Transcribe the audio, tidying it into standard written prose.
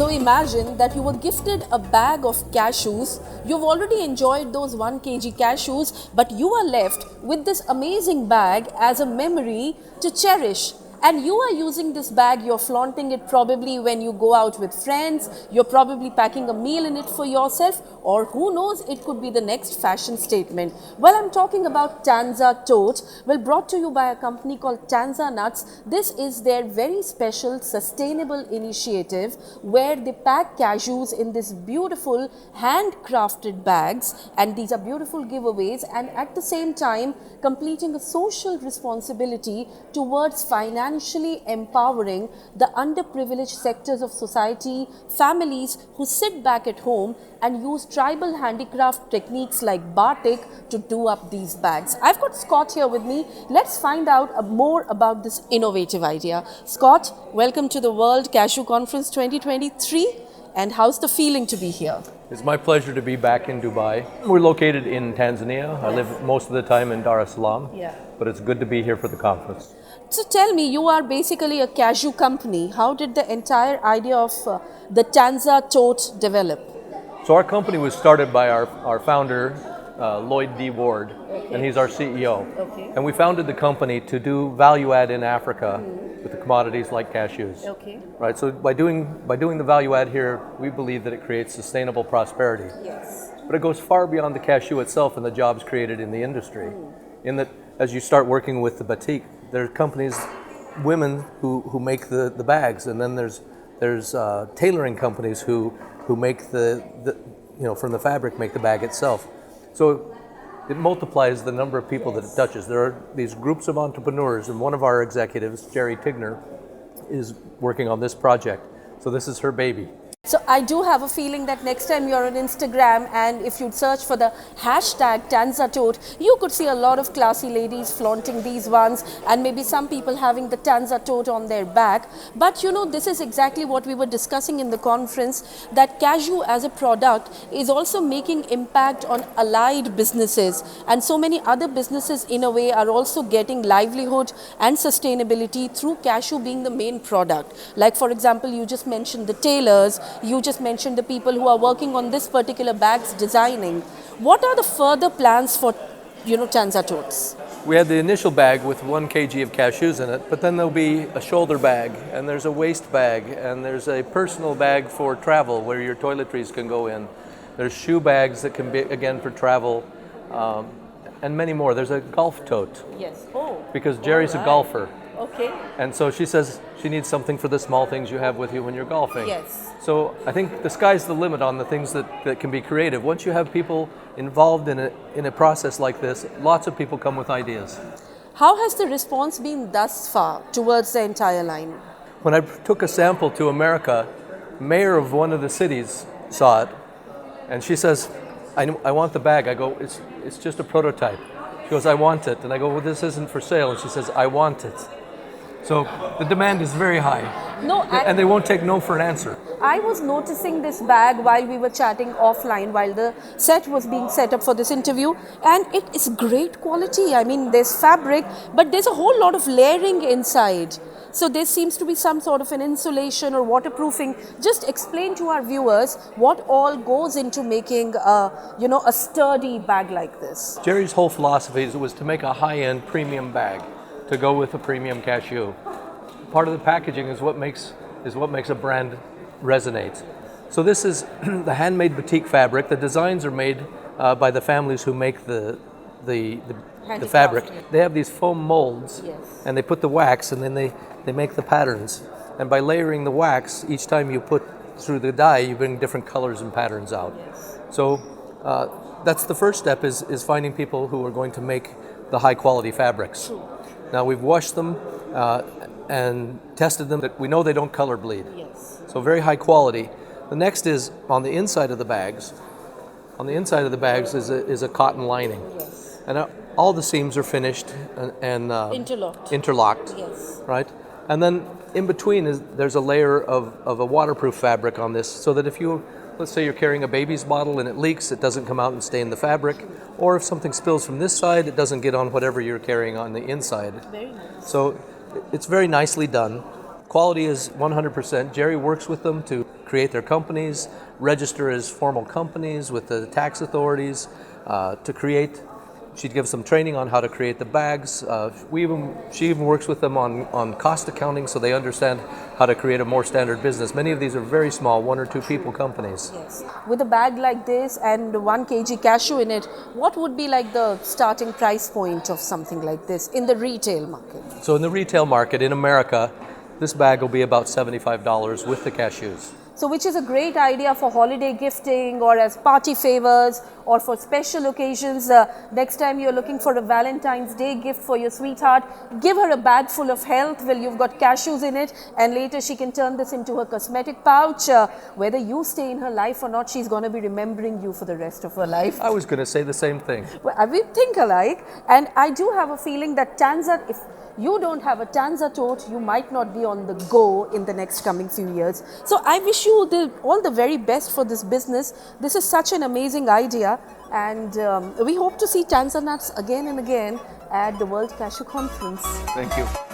So imagine that you were gifted a bag of cashews. You've already enjoyed those 1 kg cashews, but you are left with this amazing bag as a memory to cherish. And you are using this bag, you're flaunting it probably when you go out with friends, you're probably packing a meal in it for yourself, or who knows, it could be the next fashion statement. Well, I'm talking about Tanza Tote. Well, brought to you by a company called Tanza Nuts. This is their very special sustainable initiative where they pack cashews in this beautiful handcrafted bags, and these are beautiful giveaways, and at the same time completing a social responsibility towards financially empowering the underprivileged sectors of society, families who sit back at home and use tribal handicraft techniques like batik to do up these bags. I've got Scott here with me. Let's find out more about this innovative idea. Scott, welcome to the World Cashew Conference 2023. And how's the feeling to be here? It's my pleasure to be back in Dubai. We're located in Tanzania. I live most of the time in Dar es Salaam, but it's good to be here for the conference. So tell me, you are basically a cashew company. How did the entire idea of the Tanza Tote develop? So our company was started by our founder, Lloyd D. Ward, and he's our CEO. And we founded the company to do value add in Africa with the commodities like cashews. Right. So by doing the value add here, we believe that it creates sustainable prosperity. But it goes far beyond the cashew itself and the jobs created in the industry. In that, as you start working with the batik, there are companies, women who make the bags, and then there's tailoring companies who make the from the fabric make the bag itself. So it multiplies the number of people that it touches. There are these groups of entrepreneurs, and one of our executives, Jerry Tigner, is working on this project. So this is her baby. So I do have a feeling that next time you're on Instagram and if you'd search for the hashtag TanzaTote, you could see a lot of classy ladies flaunting these ones and maybe some people having the Tanza Tote on their back. But you know, this is exactly what we were discussing in the conference, that cashew as a product is also making impact on allied businesses, and so many other businesses in a way are also getting livelihood and sustainability through cashew being the main product. Like for example, you just mentioned the tailors, you just mentioned the people who are working on this particular bag's designing. What are the further plans for, Tanza Totes? We had the initial bag with 1 kg of cashews in it, but then there'll be a shoulder bag, and there's a waist bag, and there's a personal bag for travel where your toiletries can go in. There's shoe bags that can be, again, for travel, and many more. There's a golf tote. Yes. Oh. Because Jerry's a golfer. Okay. And so she says she needs something for the small things you have with you when you're golfing. Yes. So I think the sky's the limit on the things that can be creative. Once you have people involved in a process like this, lots of people come with ideas. How has the response been thus far towards the entire line? When I took a sample to America, mayor of one of the cities saw it, and she says, I want the bag. I go, it's just a prototype. She goes, I want it. And I go, well, this isn't for sale. And she says, I want it. So the demand is very high. No, and they won't take no for an answer. I was noticing this bag while we were chatting offline, while the set was being set up for this interview, and it is great quality. I mean, there's fabric, but there's a whole lot of layering inside. So there seems to be some sort of an insulation or waterproofing. Just explain to our viewers what all goes into making a sturdy bag like this. Jerry's whole philosophy was to make a high-end premium bag to go with a premium cashew. Part of the packaging is what makes a brand resonate. So this is the handmade batik fabric. The designs are made by the families who make the fabric. They have these foam molds, and they put the wax, and then they make the patterns. And by layering the wax, each time you put through the dye, you bring different colors and patterns out. So that's the first step, is finding people who are going to make the high quality fabrics. Now we've washed them and tested them. That we know they don't color bleed. So very high quality. The next is on the inside of the bags. On the inside of the bags is a cotton lining. And all the seams are finished and interlocked. Right? And then in between there's a layer of a waterproof fabric on this, so that if let's say you're carrying a baby's bottle and it leaks, it doesn't come out and stain the fabric. Or if something spills from this side, it doesn't get on whatever you're carrying on the inside. Very nice. So it's very nicely done. Quality is 100%. Jerry works with them to create their companies, register as formal companies with the tax authorities, to create. She gives them training on how to create the bags. She even works with them on cost accounting so they understand how to create a more standard business. Many of these are very small, 1 or 2 people companies. Yes. With a bag like this and 1 kg cashew in it, what would be like the starting price point of something like this in the retail market? So in the retail market in America, this bag will be about $75 with the cashews. So which is a great idea for holiday gifting or as party favors or for special occasions. Next time you're looking for a Valentine's Day gift for your sweetheart, give her a bag full of health. Well, you've got cashews in it, and later she can turn this into her cosmetic pouch. Whether you stay in her life or not, she's going to be remembering you for the rest of her life. I was going to say the same thing. Well, we think alike, and I do have a feeling that Tanza, if you don't have a Tanza tote, you might not be on the go in the next coming few years. So I wish you all the very best for this business. This is such an amazing idea, and we hope to see Tanza nuts again and again at the World Cashew Conference. Thank you.